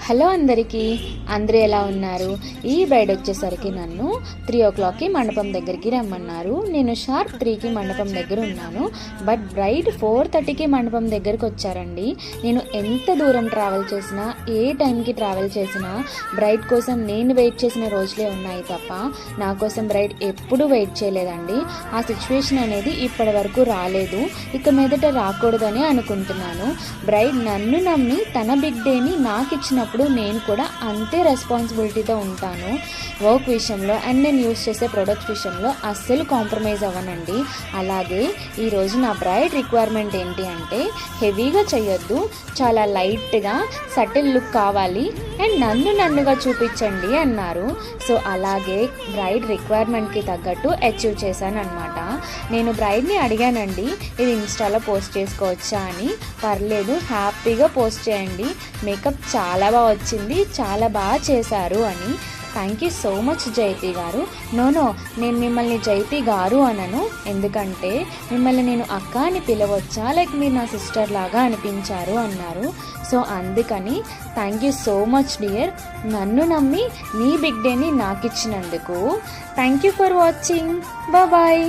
Hello అందరికీ, అందరూ ఎలా ఉన్నారు? ఈ బ్రైడ్ వచ్చేసరికి నన్ను 3 o'clockకి మండపం దగ్గరికి రమ్మన్నారు. నేను షార్ప్ 3కి మండపం దగ్గర ఉన్నాను. బట్ బ్రైడ్ 4:30కి మండపం దగ్గరికి వచ్చారండి. నేను ఎంత దూరం ట్రావెల్ చేసినా, ఏ టైంకి ట్రావెల్ చేసినా బ్రైడ్ కోసం నేను వెయిట్ చేసిన రోజులే ఉన్నాయి తప్ప నా కోసం బ్రైడ్ ఎప్పుడూ వెయిట్ చేయలేదండి. ఆ సిచ్యువేషన్ అనేది ఇప్పటి వరకు రాలేదు, ఇక మీదట రాకూడదని అనుకుంటున్నాను. బ్రైడ్ నన్ను నమ్మి తన బిగ్ డేని నాకు ఇచ్చినప్పుడు నేను కూడా అంతే రెస్పాన్సిబిలిటీతో ఉంటాను. వర్క్ విషయంలో అండ్ నేను యూస్ చేసే ప్రొడక్ట్స్ విషయంలో అస్సలు కాంప్రమైజ్ అవ్వనండి. అలాగే ఈరోజు నా బ్రైడ్ రిక్వైర్మెంట్ ఏంటి అంటే, హెవీగా చేయొద్దు, చాలా లైట్గా సటిల్ లుక్ కావాలి అండ్ నన్నుగా చూపించండి అన్నారు. సో అలాగే బ్రైడ్ రిక్వైర్మెంట్కి తగ్గట్టు అచీవ్ చేశాను అనమాట. నేను బ్రైడ్ని అడిగానండి, ఇది ఇన్స్టాలో పోస్ట్ చేసుకోవచ్చా అని. పర్లేదు, హ్యాపీగా పోస్ట్ చేయండి, మేకప్ చాలా బాగా వచ్చింది, చాలా బాగా చేశారు అని. Thank you so much Jaithi గారు. నేను మిమ్మల్ని జైతి గారు అనను, ఎందుకంటే మిమ్మల్ని నేను అక్క అని పిలవచ్చా, లైక్ మీరు నా సిస్టర్ లాగా అనిపించారు అన్నారు. సో అందుకని thank you so much dear, నన్ను నమ్మి నీ బిగ్ డేని నాకు ఇచ్చినందుకు. Thank you for watching, bye.